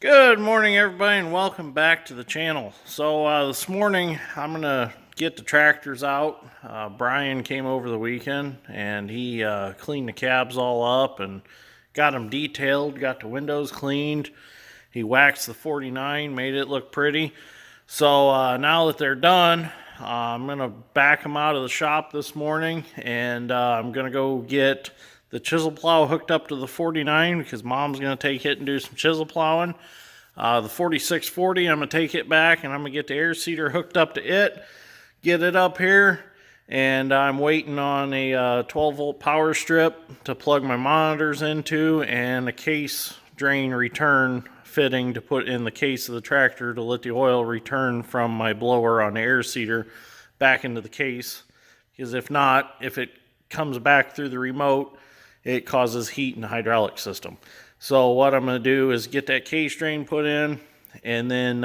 Good morning, everybody, and welcome back to the channel. So this morning I'm gonna get the tractors out. Brian came over the weekend and he cleaned the cabs all up and got them detailed, got the windows cleaned. He waxed the 49, made it look pretty. So now that they're done, I'm gonna back them out of the shop this morning, and I'm gonna go get the chisel plow hooked up to the 49 because Mom's gonna take it and do some chisel plowing. The 4640, I'm going to take it back and I'm going to get the air seeder hooked up to it, get it up here, and I'm waiting on a 12 volt power strip to plug my monitors into and a case drain return fitting to put in the case of the tractor to let the oil return from my blower on the air seeder back into the case. Because if not, if it comes back through the remote, it causes heat in the hydraulic system. So what I'm going to do is get that case drain put in and then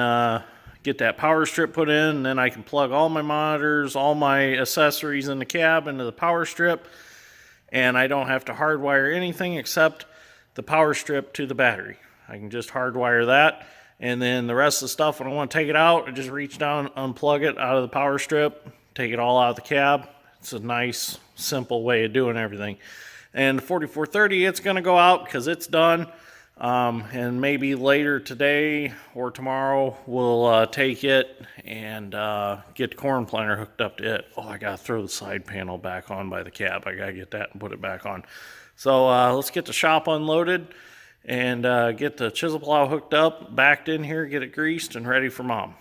get that power strip put in, and then I can plug all my monitors, all my accessories in the cab into the power strip, and I don't have to hardwire anything except the power strip to the battery. I can just hardwire that, and then the rest of the stuff, when I want to take it out, I just reach down, unplug it out of the power strip, take it all out of the cab. It's a nice, simple way of doing everything. And the 4430, it's going to go out because it's done. And maybe later today or tomorrow, we'll take it and get the corn planter hooked up to it. Oh, I got to throw the side panel back on by the cab. I got to get that and put it back on. So let's get the shop unloaded and get the chisel plow hooked up, backed in here, get it greased, and ready for Mom.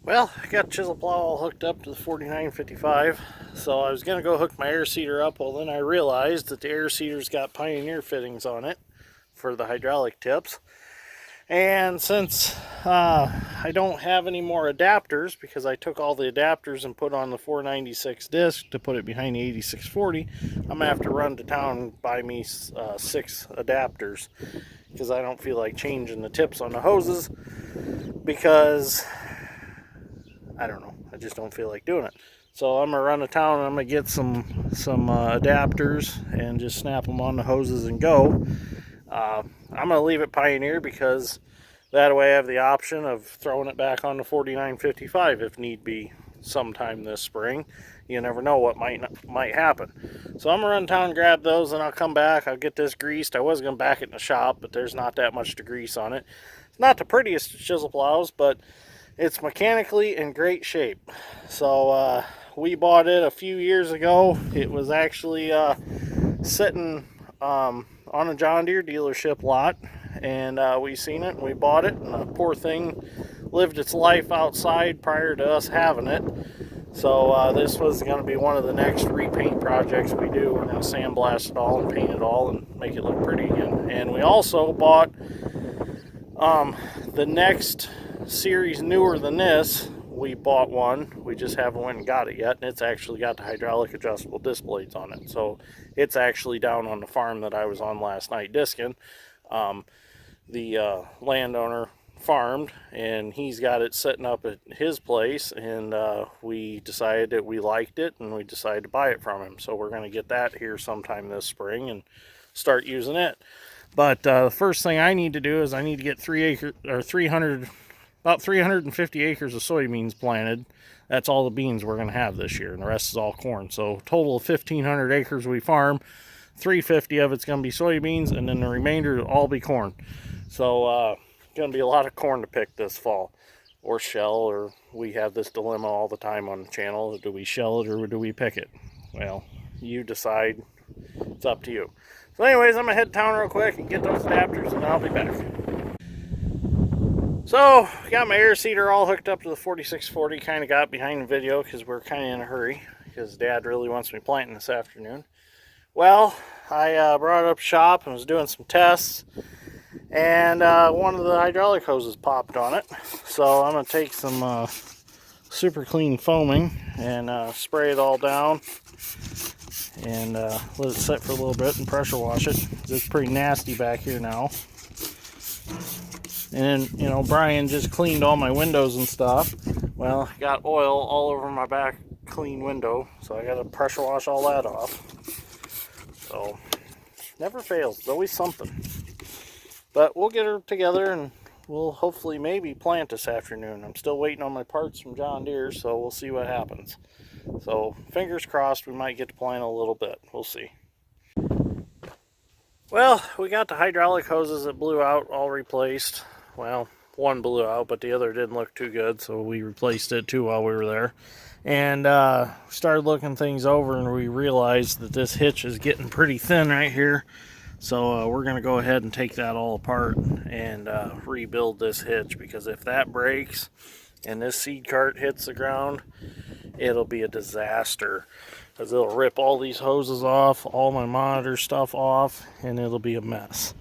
Well, I got chisel plow all hooked up to the 4955, so I was going to go hook my air seeder up. Well, then I realized that the air seeder's got Pioneer fittings on it for the hydraulic tips. And since I don't have any more adapters, because I took all the adapters and put on the 496 disc to put it behind the 8640, I'm going to have to run to town and buy me 6 adapters, because I don't feel like changing the tips on the hoses, because I don't know, I just don't feel like doing it. So I'm going to run to town and I'm going to get some adapters and just snap them on the hoses and go. I'm going to leave it Pioneer because that way I have the option of throwing it back on the 4955 if need be sometime this spring. You never know what might happen. So I'm going to run down and grab those, and I'll come back. I'll get this greased. I was going to back it in the shop, but there's not that much to grease on it. It's not the prettiest chisel plows, but it's mechanically in great shape. So we bought it a few years ago. It was actually sitting on a John Deere dealership lot, and we seen it and we bought it, and the poor thing lived its life outside prior to us having it. So this was going to be one of the next repaint projects we do. We're going to sandblast it all and paint it all and make it look pretty again. And we also bought the next series newer than this. We bought one. We just haven't went and got it yet, and it's actually got the hydraulic adjustable disc blades on it. So it's actually down on the farm that I was on last night discing. The landowner farmed, and he's got it setting up at his place, and we decided that we liked it, and we decided to buy it from him. So we're going to get that here sometime this spring and start using it. But the first thing I need to do is I need to get about 350 acres of soybeans planted. That's all the beans we're going to have this year, and the rest is all corn. So total of 1,500 acres we farm. 350 of it's going to be soybeans, and then the remainder will all be corn. So going to be a lot of corn to pick this fall, or shell, or we have this dilemma all the time on the channel. Do we shell it or do we pick it? Well, you decide. It's up to you. So anyways, I'm going to head to town real quick and get those adapters, and I'll be back. So, got my air seeder all hooked up to the 4640. Kind of got behind the video because we're kind of in a hurry, because Dad really wants me planting this afternoon. Well, I brought it up shop and was doing some tests, and one of the hydraulic hoses popped on it. So I'm going to take some super clean foaming and spray it all down, and let it sit for a little bit and pressure wash it. It's pretty nasty back here now. And then, you know, Brian just cleaned all my windows and stuff. Well, I got oil all over my back clean window, so I got to pressure wash all that off. So, never fails. There's always something. But we'll get her together, and we'll hopefully maybe plant this afternoon. I'm still waiting on my parts from John Deere, so we'll see what happens. So, fingers crossed we might get to plant a little bit. We'll see. Well, we got the hydraulic hoses that blew out all replaced. Well, one blew out, but the other didn't look too good, so we replaced it too while we were there. And started looking things over, and we realized that this hitch is getting pretty thin right here. So we're going to go ahead and take that all apart and rebuild this hitch, because if that breaks and this seed cart hits the ground, it'll be a disaster, because it'll rip all these hoses off, all my monitor stuff off, and it'll be a mess.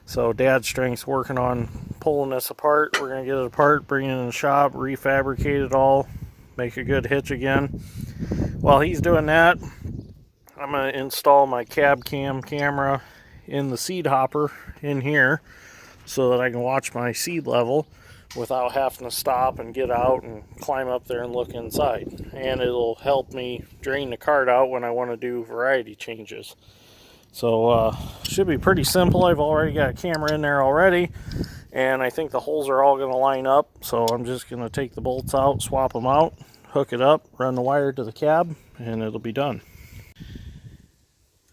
So Dad's strength's working on pulling this apart. We're going to get it apart, bring it in the shop, refabricate it all, make a good hitch again. While he's doing that, I'm going to install my cab cam camera in the seed hopper in here, so that I can watch my seed level without having to stop and get out and climb up there and look inside. And it'll help me drain the cart out when I want to do variety changes. So should be pretty simple. I've already got a camera in there already, and I think the holes are all going to line up. So I'm just going to take the bolts out, swap them out, hook it up, run the wire to the cab, and it'll be done.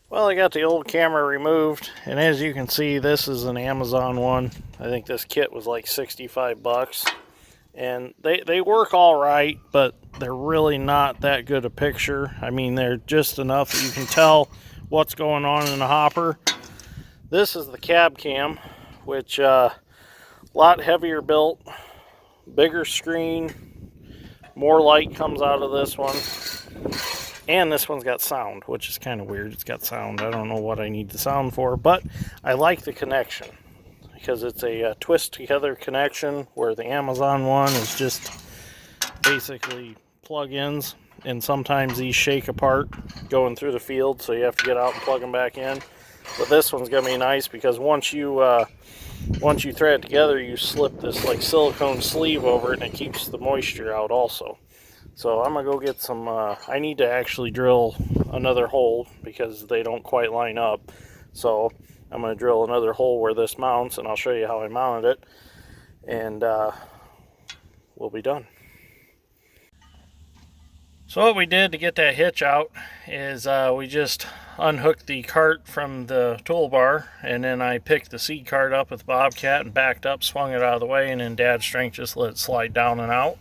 Well, I got the old camera removed, and as you can see, this is an Amazon one. I think this kit was like 65 bucks. And they work all right, but they're really not that good a picture. I mean, they're just enough that you can tell what's going on in the hopper. This is the cab cam, which a lot heavier built, bigger screen, more light comes out of this one. And this one's got sound, which is kind of weird. It's got sound. I don't know what I need the sound for, but I like the connection. because it's a twist together connection, where the Amazon one is just basically plug-ins, and sometimes these shake apart going through the field, so you have to get out and plug them back in. But this one's gonna be nice because once you thread it together, you slip this like silicone sleeve over it, and it keeps the moisture out also. So I'm gonna go get some, I need to actually drill another hole because they don't quite line up. So I'm gonna drill another hole where this mounts, and I'll show you how I mounted it, and we'll be done. So what we did to get that hitch out is we just unhooked the cart from the toolbar, and then I picked the seed cart up with the Bobcat and backed up, swung it out of the way, and then Dad's strength just let it slide down and out.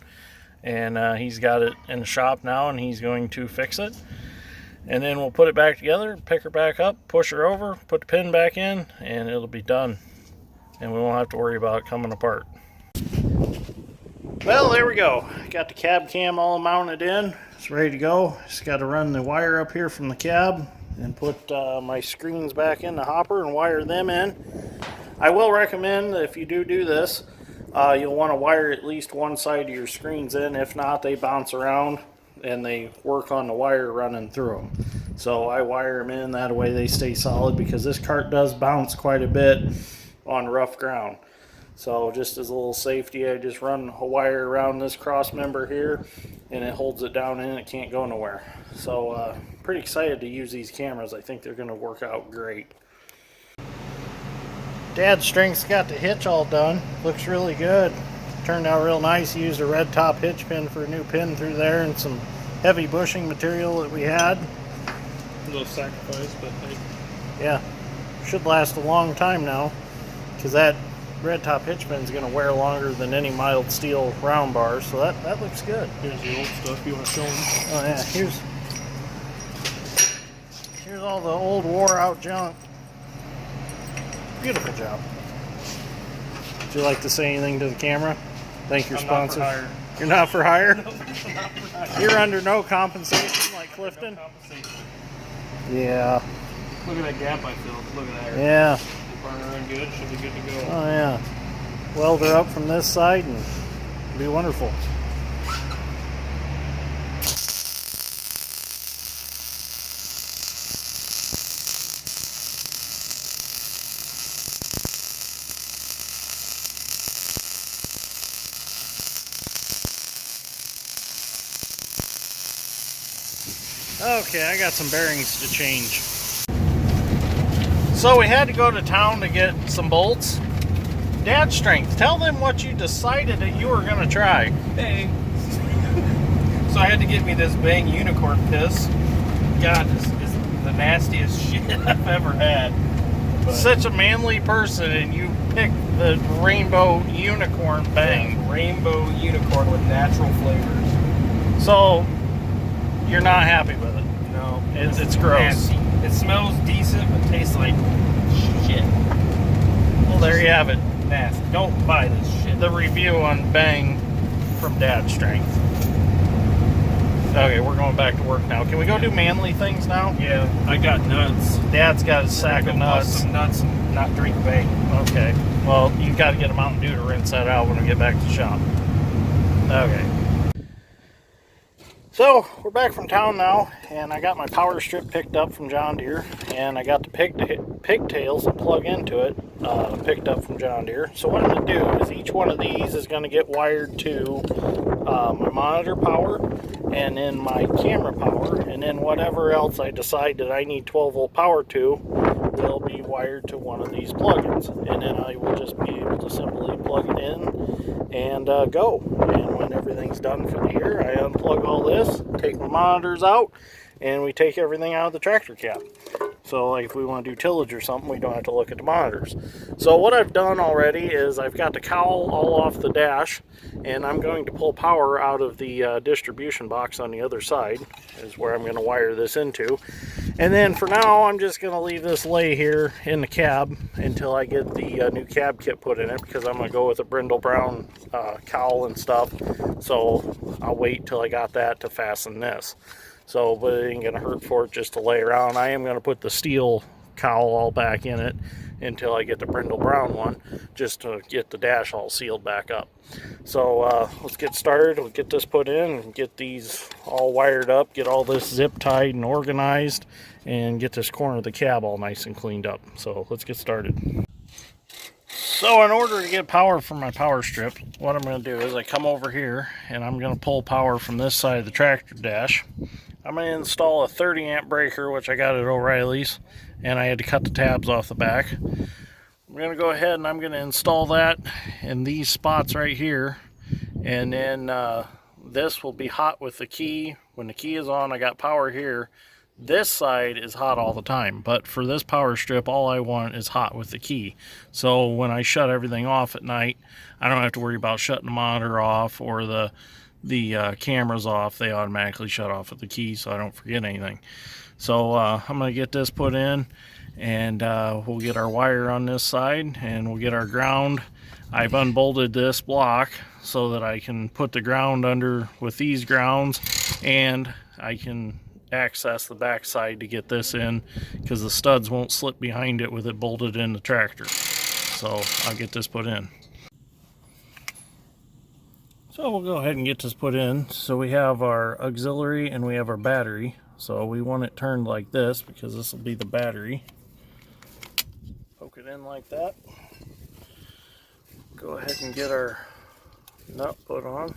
And he's got it in the shop now, and he's going to fix it. And then we'll put it back together, pick her back up, push her over, put the pin back in, and it'll be done. And we won't have to worry about it coming apart. Well, there we go. Got the cab cam all mounted in. It's ready to go. Just got to run the wire up here from the cab and put my screens back in the hopper and wire them in. I will recommend that if you do this, you'll want to wire at least one side of your screens in. If not, they bounce around and they work on the wire running through them. So I wire them in, that way they stay solid, because this cart does bounce quite a bit on rough ground. So just as a little safety, I just run a wire around this cross member here, and it holds it down in, it can't go nowhere. So pretty excited to use these cameras. I think they're going to work out great. Dad's strength's got the hitch all done. Looks really good. Turned out real nice. He used a red top hitch pin for a new pin through there, and some heavy bushing material that we had. A little sacrifice, but hey. Yeah, should last a long time now, because that red top hitch pin is going to wear longer than any mild steel round bar, so that looks good. Here's the old stuff you want to show them. Oh yeah, here's all the old wore out junk. Beautiful job. Would you like to say anything to the camera? Thank your sponsor. You're not for hire? No, I'm not for hire. You're under no compensation like Clifton? No compensation. Yeah. Look at that gap I filled. Look at that. Yeah. Burner in good. Should be good to go. Oh yeah. Weld her up from this side and it'll be wonderful. Okay, I got some bearings to change. So we had to go to town to get some bolts. Dad's strength, tell them what you decided that you were going to try. Bang. So I had to get me this Bang unicorn piss. God, this is the nastiest shit I've ever had. But Such a manly person, and you picked the rainbow unicorn Bang. yeah, rainbow unicorn with natural flavors. So you're not happy with it? No, It's gross. nasty. It smells decent, but tastes like shit. Well, there you have it. Nasty. Don't buy this shit. The review on Bang from Dad's strength. Okay, we're going back to work now. Can we go do manly things now? Yeah, I got nuts. Dad's got a sack Go of bust nuts. some nuts and not drink Bang. Okay. Well, you've got to get a Mountain Dew to rinse that out when we get back to the shop. Okay. So, we're back from town now, and I got my power strip picked up from John Deere, and I got the pigtails that plug into it picked up from John Deere. So what I'm going to do is each one of these is going to get wired to my monitor power, and then my camera power, and then whatever else I decide that I need 12 volt power to will be wired to one of these plugins, and then I will just be able to simply plug it in and go. And when everything's done for the year, I unplug all this, take my monitors out, and we take everything out of the tractor cab. So like if we want to do tillage or something, we don't have to look at the monitors. So what I've done already is I've got the cowl all off the dash, and I'm going to pull power out of the distribution box on the other side, is where I'm going to wire this into. And then for now, I'm just going to leave this lay here in the cab until I get the new cab kit put in it, because I'm going to go with a brindle brown cowl and stuff. So I'll wait till I got that to fasten this. So, but it ain't going to hurt for it just to lay around. I am going to put the steel cowl all back in it, until I get the brindle brown one, just to get the dash all sealed back up. So let's get started. We'll get this put in and get these all wired up, get all this zip tied and organized, and get this corner of the cab all nice and cleaned up. So let's get started. So in order to get power from my power strip, what I'm going to do is I come over here and I'm going to pull power from this side of the tractor dash. I'm going to install a 30 amp breaker, which I got at O'Reilly's, and I had to cut the tabs off the back. I'm going to go ahead and I'm going to install that in these spots right here, and then this will be hot with the key. When the key is on, I got power here. This side is hot all the time, but for this power strip, all I want is hot with the key. So when I shut everything off at night, I don't have to worry about shutting the monitor off or the cameras off. They automatically shut off with the key, so I don't forget anything. So I'm going to get this put in, and we'll get our wire on this side, and we'll get our ground. I've unbolted this block so that I can put the ground under with these grounds, and I can access the back side to get this in, because the studs won't slip behind it with it bolted in the tractor. So I'll get this put in. So we'll go ahead and get this put in. So we have our auxiliary and we have our battery. So we want it turned like this because this will be the battery. Poke it in like that. Go ahead and get our nut put on.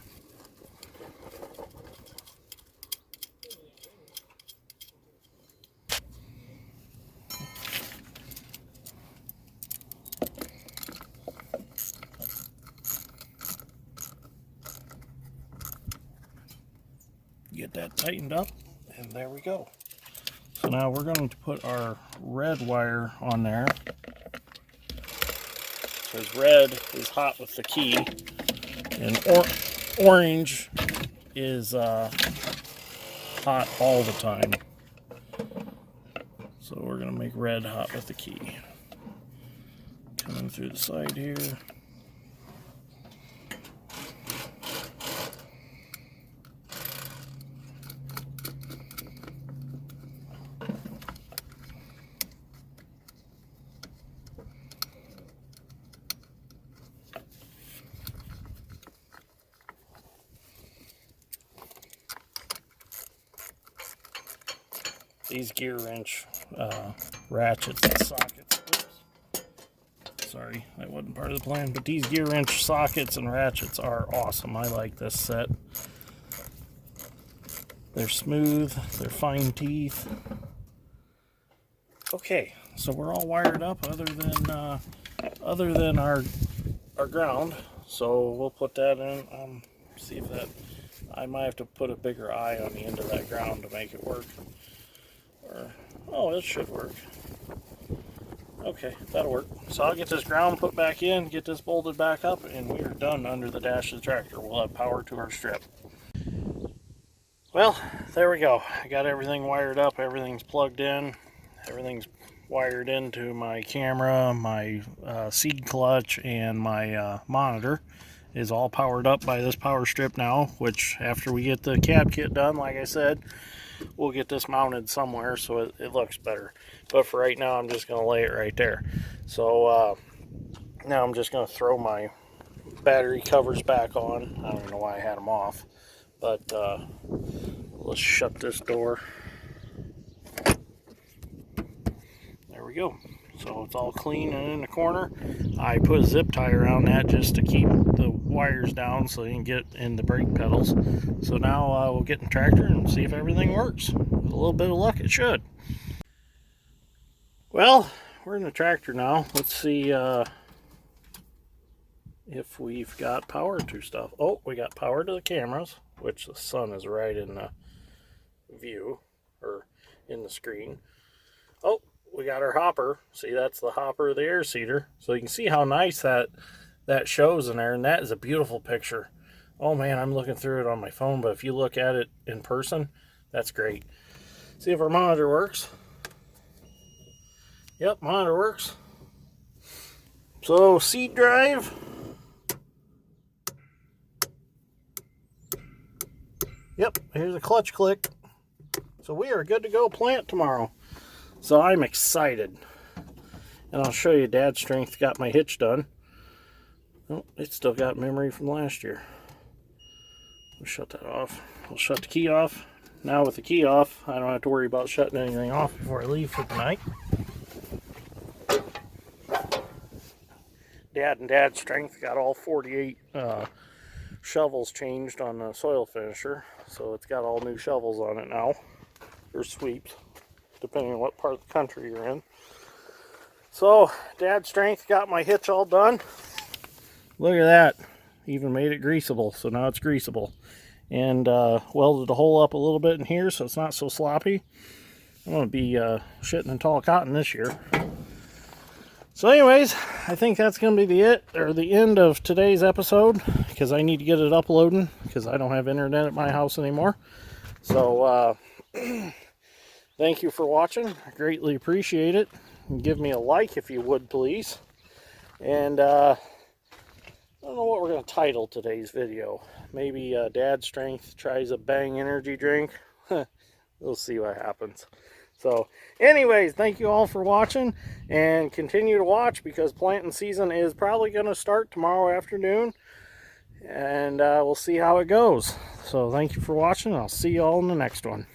Get that tightened up, and there we go. So now we're going to put our red wire on there, because red is hot with the key, and orange is hot all the time. So we're going to make red hot with the key. Coming through the side here. These gear wrench ratchets and sockets. Oops. Sorry, that wasn't part of the plan. But these gear wrench sockets and ratchets are awesome. I like this set. They're smooth. They're fine teeth. Okay, so we're all wired up other than our ground. So we'll put that in. See if that. I might have to put a bigger eye on the end of that ground to make it work. Oh, it should work. Okay, that'll work. So I'll get this ground put back in, get this bolted back up, and we are done under the dash of the tractor. We'll have power to our strip. Well, there we go. I got everything wired up, everything's plugged in, everything's wired into my camera, my seed clutch, and my monitor is all powered up by this power strip now, which after we get the cab kit done, like I said, we'll get this mounted somewhere so it looks better. But for right now, I'm just going to lay it right there. So now I'm just going to throw my battery covers back on. I don't even know why I had them off. But let's shut this door. There we go. So it's all clean and in the corner. I put a zip tie around that just to keep the wires down so you can get in the brake pedals. So now we'll get in the tractor and see if everything works. With a little bit of luck, it should. Well, we're in the tractor now. Let's see if we've got power to stuff. Oh, we got power to the cameras, which the sun is right in the view, or in the screen. Oh, we got our hopper. See, that's the hopper of the air seeder. So you can see how nice that shows in there, and that is a beautiful picture. Oh man, I'm looking through it on my phone, but if you look at it in person, that's great. See if our monitor works. Yep, monitor works. So seed drive. Yep, here's a clutch click. So we are good to go plant tomorrow. So I'm excited. And I'll show you Dad's strength got my hitch done. Oh, it's still got memory from last year. We'll shut that off. We'll shut the key off. Now with the key off, I don't have to worry about shutting anything off before I leave for the night. Dad and Dad's strength got all 48 shovels changed on the soil finisher. So it's got all new shovels on it now. Or sweeps, depending on what part of the country you're in. So Dad's strength got my hitch all done. Look at that. Even made it greasable, so now it's greasable. And welded the hole up a little bit in here so it's not so sloppy. I'm going to be shitting in tall cotton this year. So anyways, I think that's going to be the end of today's episode, because I need to get it uploading because I don't have internet at my house anymore. So thank you for watching. I greatly appreciate it. And give me a like if you would, please. And I don't know what we're going to title today's video. Maybe Dad's strength tries a Bang energy drink. We'll see what happens. So anyways, thank you all for watching, and continue to watch because planting season is probably going to start tomorrow afternoon, and we'll see how it goes. So thank you for watching. I'll see you all in the next one.